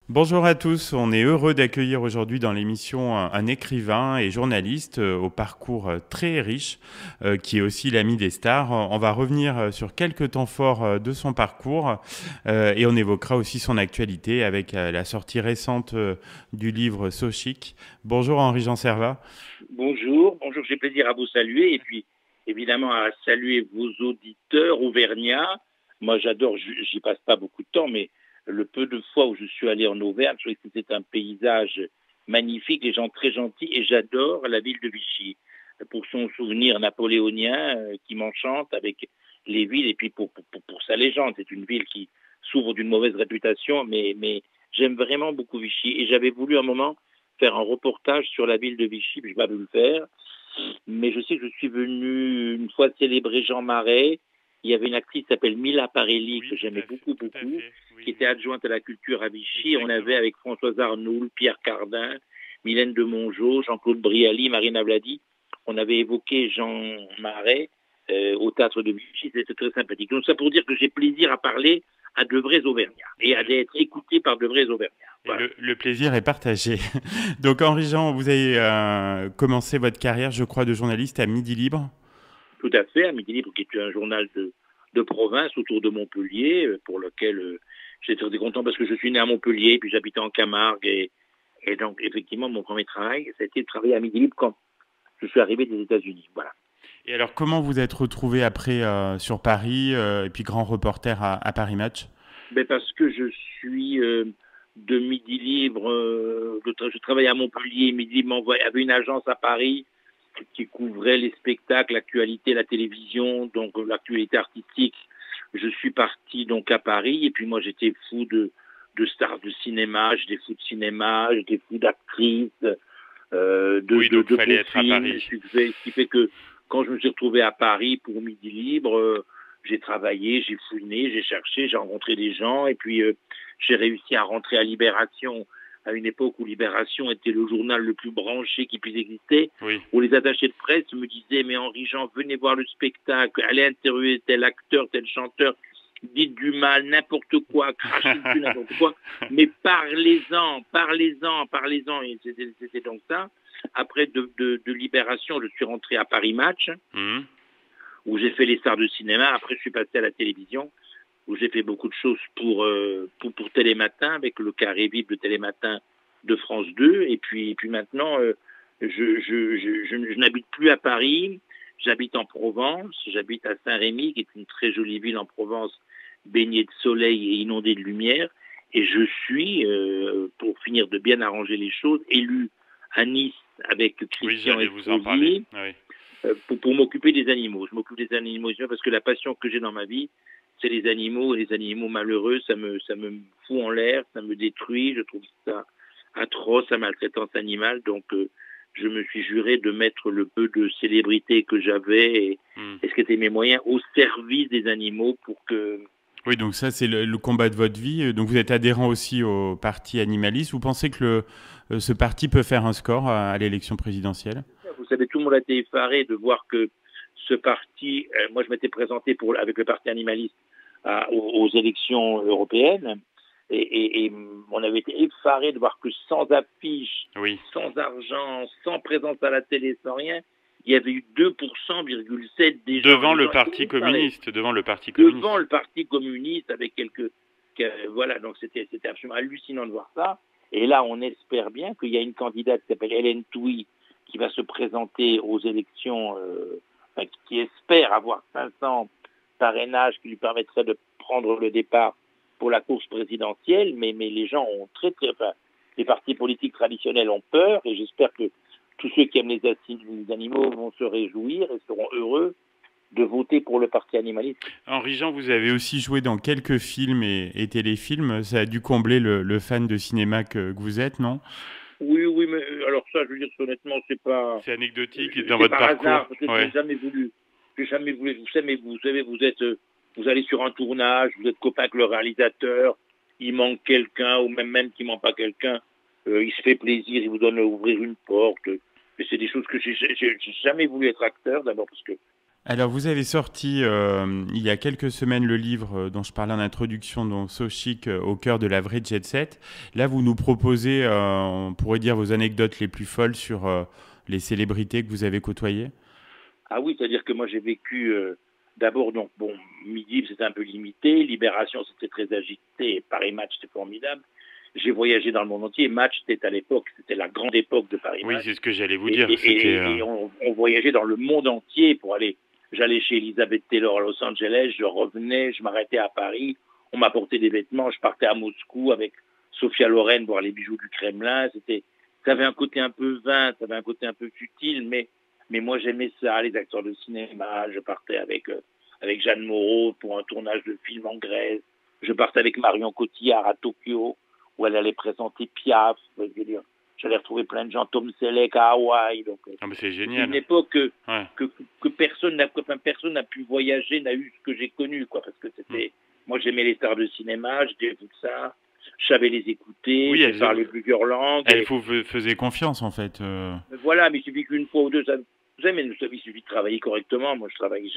Bonjour à tous, on est heureux d'accueillir aujourd'hui dans l'émission un écrivain et journaliste au parcours très riche, qui est aussi l'ami des stars. On va revenir sur quelques temps forts de son parcours et on évoquera aussi son actualité avec la sortie récente du livre So Chic. Bonjour Henri-Jean Servat. Bonjour, bonjour, j'ai plaisir à vous saluer et puis évidemment à saluer vos auditeurs auvergnats. Moi j'adore, j'y passe pas beaucoup de temps, mais le peu de fois où je suis allé en Auvergne, je trouve que c'est un paysage magnifique, les gens très gentils et j'adore la ville de Vichy pour son souvenir napoléonien qui m'enchante avec les villes et puis pour sa légende. C'est une ville qui souffre d'une mauvaise réputation, mais j'aime vraiment beaucoup Vichy et j'avais voulu un moment faire un reportage sur la ville de Vichy, puis je n'ai pas pu le faire. Mais je sais que je suis venu une fois célébrer Jean Marais. Il y avait une actrice qui s'appelle Mila Parelli, Oui, que j'aimais beaucoup, tout à beaucoup, fait. Oui, qui était oui, adjointe à la culture à Vichy. On avait exactement. avec Françoise Arnoul, Pierre Cardin, Mylène de Mongeau, Jean-Claude Brialy, Marina Vladi. On avait évoqué Jean Marais au théâtre de Vichy. C'était très sympathique. Donc ça pour dire que j'ai plaisir à parler à de vrais Auvergnats Eh et à bien, être écouté par de vrais Auvergnats. et Voilà. le plaisir est partagé. Donc Henri-Jean, vous avez commencé votre carrière, je crois, de journaliste à Midi Libre. Tout à fait, à Midi Libre, qui est un journal de province autour de Montpellier, pour lequel j'étais très content parce que je suis né à Montpellier, puis j'habitais en Camargue, et donc effectivement, mon premier travail, ça a été de travailler à Midi Libre quand je suis arrivé des États-Unis. Voilà. Et alors, comment vous êtes retrouvé après sur Paris et puis grand reporter à Paris Match? Mais parce que je suis de Midi Libre, je travaillais à Montpellier, Midi Libre avait une agence à Paris qui couvrait les spectacles, l'actualité, la télévision, donc l'actualité artistique. Je suis parti donc à Paris et puis moi j'étais fou de stars de cinéma, j'étais fou de cinéma, j'étais fou d'actrices, Oui, donc de fallait beaux être à films, Paris. ce qui fait que quand je me suis retrouvé à Paris pour Midi Libre, j'ai travaillé, j'ai fouiné, j'ai cherché, j'ai rencontré des gens et puis j'ai réussi à rentrer à Libération à une époque où Libération était le journal le plus branché qui puisse exister, Oui. où les attachés de presse me disaient mais Henri-Jean, venez voir le spectacle, allez interviewer tel acteur, tel chanteur, dites du mal, n'importe quoi, crachez dessus, n'importe quoi, mais parlez-en, parlez-en, parlez-en. Et c'était donc ça. Après de Libération, je suis rentré à Paris Match, Mhm. où j'ai fait les stars de cinéma. Après, je suis passé à la télévision, où j'ai fait beaucoup de choses pour Télématin, avec le carré vif de Télématin de France 2. Et puis maintenant, je n'habite plus à Paris, j'habite en Provence, j'habite à Saint-Rémy, qui est une très jolie ville en Provence, baignée de soleil et inondée de lumière. Et je suis, pour finir de bien arranger les choses, élu à Nice avec Oui, Christian j'allais vous en parler. Estrosi Oui. pour m'occuper des animaux. Je m'occupe des animaux parce que la passion que j'ai dans ma vie, c'est les animaux, et les animaux malheureux, ça me fout en l'air, ça me détruit, je trouve ça atroce, la maltraitance animale, donc je me suis juré de mettre le peu de célébrité que j'avais Mhm. et ce qui était mes moyens au service des animaux pour que... Oui, donc ça, c'est le combat de votre vie. Donc vous êtes adhérent aussi au parti animaliste. Vous pensez que ce parti peut faire un score à l'élection présidentielle? Vous savez, tout le monde a été effaré de voir que ce parti, moi je m'étais présenté avec le parti animaliste aux élections européennes, et on avait été effaré de voir que sans affiche, Oui. sans argent, sans présence à la télé, sans rien, il y avait eu 2,7% des gens. Devant Les le gens étaient Parti effarés. communiste. Devant le Parti Devant communiste. le Parti communiste, avec voilà, donc c'était absolument hallucinant de voir ça. Et là, on espère bien qu'il y a une candidate qui s'appelle Hélène Touy qui va se présenter aux élections, enfin, qui espère avoir 500 parrainages qui lui permettraient de prendre le départ pour la course présidentielle, mais les gens ont enfin, les partis politiques traditionnels ont peur, et j'espère que tous ceux qui aiment les animaux vont se réjouir et seront heureux de voter pour le parti animaliste. Henri-Jean, vous avez aussi joué dans quelques films et téléfilms. Ça a dû combler le fan de cinéma que vous êtes, non? Oui, oui, mais alors ça, je veux dire, honnêtement, C'est anecdotique dans c'est votre par parcours. hasard. Peut-être Ouais. j'ai jamais voulu. Vous savez, vous allez sur un tournage, vous êtes copain avec le réalisateur, il manque quelqu'un, ou même qu'il manque pas quelqu'un, il se fait plaisir, il vous donne à ouvrir une porte. Mais c'est des choses que j'ai jamais voulu être acteur, d'abord parce que Alors, vous avez sorti il y a quelques semaines le livre dont je parlais en introduction, donc So Chic, au cœur de la vraie jet set. Là, vous nous proposez, on pourrait dire, vos anecdotes les plus folles sur les célébrités que vous avez côtoyées. Ah oui, c'est-à-dire que moi j'ai vécu d'abord, donc bon, Midi c'était un peu limité, Libération c'était très agité, Paris Match c'était formidable. J'ai voyagé dans le monde entier, Match c'était à l'époque, c'était la grande époque de Paris Oui, Match. c'est ce que j'allais vous Et, dire. et, C'était. et, et on voyageait dans le monde entier pour aller. J'allais chez Elizabeth Taylor à Los Angeles, je revenais, je m'arrêtais à Paris, on m'apportait des vêtements, je partais à Moscou avec Sophia Loren voir les bijoux du Kremlin. Ça avait un côté un peu vain, ça avait un côté un peu futile, mais moi j'aimais ça, les acteurs de cinéma. Je partais avec Jeanne Moreau pour un tournage de film en Grèce. Je partais avec Marion Cotillard à Tokyo, où elle allait présenter Piaf. Je veux dire, j'allais retrouver plein de gens, Tom Selleck à Hawaï. Donc, Ah, mais c'est c'était une génial. époque Ouais. que personne n'a pu voyager, n'a eu ce que j'ai connu, quoi. Parce que Hmm. moi j'aimais les stars de cinéma, j'étais tout ça, je savais les écouter, Oui, je parlais plusieurs langues. elle vous faisait confiance en fait. Voilà, mais il suffit qu'une fois ou deux, vous savez, mais il suffit de travailler correctement. Moi, je travaillais,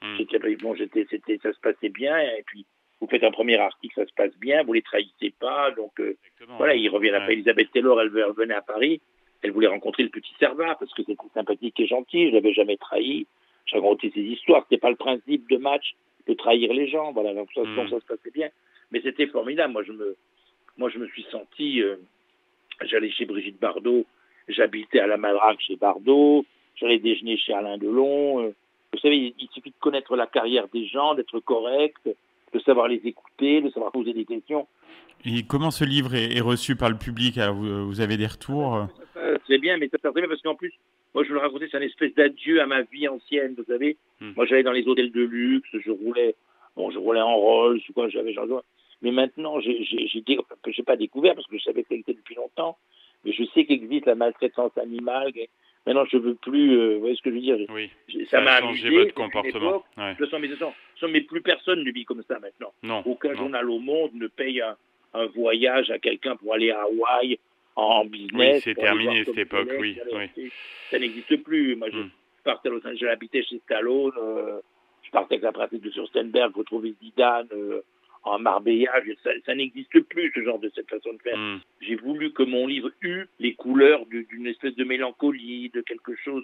Hmm. bon, ça se passait bien. Et puis, vous faites un premier article, ça se passe bien, vous les trahissez pas. Donc, Exactement, voilà, ouais. ils reviennent après. Ouais. Elisabeth Taylor, elle venait à Paris. Elle voulait rencontrer le petit Servat parce que c'était sympathique et gentil. Je l'avais jamais trahi. J'ai raconté ses histoires. C'était pas le principe de match de trahir les gens. Voilà, donc Hmm. ça se passait bien. Mais c'était formidable. Moi, je me suis senti, j'allais chez Brigitte Bardot, j'habitais à la Madrague chez Bardot, j'allais déjeuner chez Alain Delon. Vous savez, il suffit de connaître la carrière des gens, d'être correct, de savoir les écouter, de savoir poser des questions. Et comment ce livre est reçu par le public? Alors, vous avez des Ah ben retours? non, mais ça passe très bien, mais ça passe très bien parce qu'en plus, moi je veux le raconter, c'est un espèce d'adieu à ma vie ancienne, vous savez. Hmm. Moi j'allais dans les hôtels de luxe, je roulais en Rolls, ou quoi, j'avais genre. Mais maintenant, j'ai pas découvert parce que je savais que ça existait depuis longtemps, mais je sais qu'existe la maltraitance animale. Maintenant, je veux plus, vous voyez ce que je veux dire. Oui, Ça ça a m'a changé amusé, votre c'est une comportement. époque. Ouais. Mais plus personne ne vit comme ça maintenant. Non, Aucun non. journal au monde ne paye un voyage à quelqu'un pour aller à Hawaï en Oui, business, c'est pour aller voir terminé cette Tom époque, Selleck. oui, oui. Ça n'existe plus. Moi, je Hmm. partais à Los Angeles, j'habitais chez Stallone, je partais avec la pratique de Surstenberg, retrouver Zidane en Marbella. Ça n'existe plus, ce genre de cette façon de faire. Hmm. J'ai voulu que mon livre eût les couleurs d'une espèce de mélancolie, de quelque chose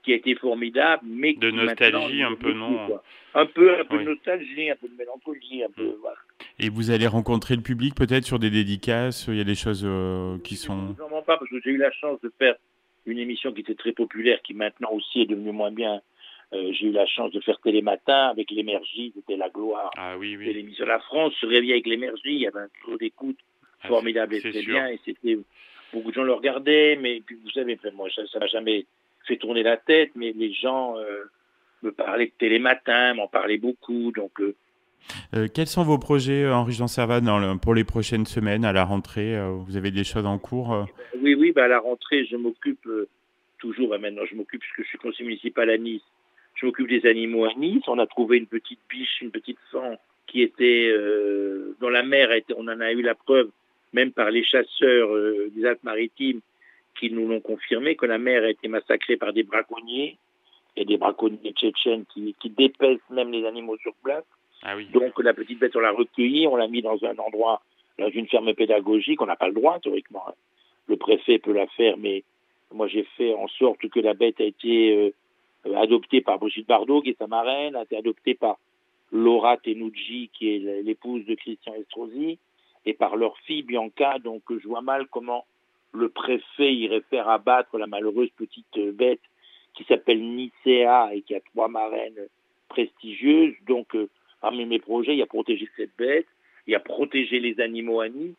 qui a été formidable, mais De qui maintenant nostalgie ne un peu, l'est plus, non? quoi. Un peu de Oui. nostalgie, un peu de mélancolie, un Hmm. peu, voilà. Et vous allez rencontrer le public peut-être sur des dédicaces? Il y a des choses qui Oui, mais sont... j'en mens pas parce que j'ai eu la chance de faire une émission qui était très populaire, qui maintenant aussi est devenue moins bien. J'ai eu la chance de faire Télématin avec l'Émergie, c'était la gloire. Ah oui, C'était oui. l'émission La France se réveillait avec l'Émergie, il y avait un taux d'écoute Ah, formidable et c'est très sûr. bien, et c'était beaucoup de gens le regardaient, mais puis vous savez, moi ça m'a jamais fait tourner la tête, mais les gens me parlaient de Télématin, m'en parlaient beaucoup, donc Quels sont vos projets, Henri-Jean Servat, pour les prochaines semaines à la rentrée? Vous avez des choses en cours? oui, à la rentrée, je m'occupe toujours, maintenant je m'occupe, puisque je suis conseiller municipal à Nice, je m'occupe des animaux à Nice. On a trouvé une petite biche, une petite fan qui était dont la mère on en a eu la preuve, même par les chasseurs des Alpes-Maritimes, qui nous l'ont confirmé, que la mère a été massacrée par des braconniers, et des braconniers tchétchènes qui dépècent même les animaux sur place. Ah oui. Donc la petite bête, on l'a recueillie, on l'a mis dans un endroit, dans une ferme pédagogique. On n'a pas le droit, théoriquement, hein. Le préfet peut la faire, mais moi j'ai fait en sorte que la bête a été adoptée par Brigitte Bardot, qui est sa marraine, a été adoptée par Laura Tenucci, qui est l'épouse de Christian Estrosi, et par leur fille Bianca. Donc je vois mal comment le préfet irait faire abattre la malheureuse petite bête qui s'appelle Nicéa et qui a 3 marraines prestigieuses. Donc parmi mes projets, il y a protéger cette bête, il y a protéger les animaux à Nice,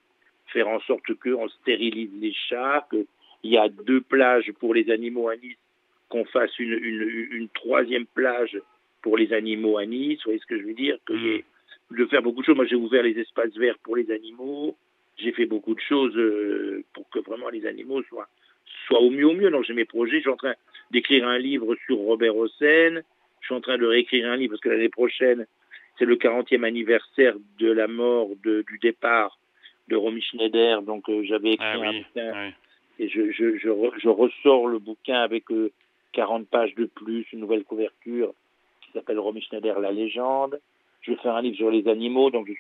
faire en sorte qu'on stérilise les chats, qu'il y a 2 plages pour les animaux à Nice, qu'on fasse une 3e plage pour les animaux à Nice. Vous voyez ce que je veux dire? Hmm. De faire beaucoup de choses. Moi, j'ai ouvert les espaces verts pour les animaux. J'ai fait beaucoup de choses pour que vraiment les animaux soient au mieux au mieux. Donc, j'ai mes projets. Je suis en train d'écrire un livre sur Robert Hossein. Je suis en train de réécrire un livre parce que l'année prochaine, c'est le 40e anniversaire de la mort, du départ de Romy Schneider. Donc, j'avais Ah écrit un oui. bouquin Ouais. et je ressors le bouquin avec 40 pages de plus, une nouvelle couverture qui s'appelle Romy Schneider, La légende. Je vais faire un livre sur les animaux, donc je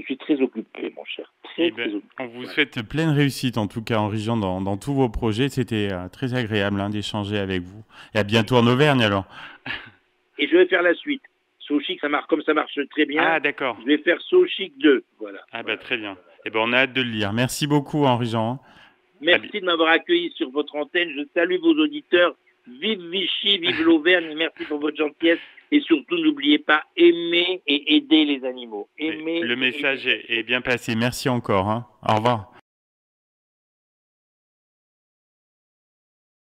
suis très occupé, mon cher. Très occupé. On vous souhaite pleine réussite, en tout cas, Henri Jean, dans tous vos projets. C'était très agréable d'échanger avec vous. Et à bientôt en Auvergne, alors. Et je vais faire la suite. So Chic, comme ça marche très bien. Ah, d'accord. Je vais faire So Chic 2. Voilà. Ah, bah, très bien. Eh ben, on a hâte de le lire. Merci beaucoup, Henri Jean. Merci de m'avoir accueilli sur votre antenne. Je salue vos auditeurs. Vive Vichy, vive l'Auvergne. Merci pour votre gentillesse. Et surtout, n'oubliez pas, aimer et aider les animaux. Le message est bien passé. Merci encore. Au revoir.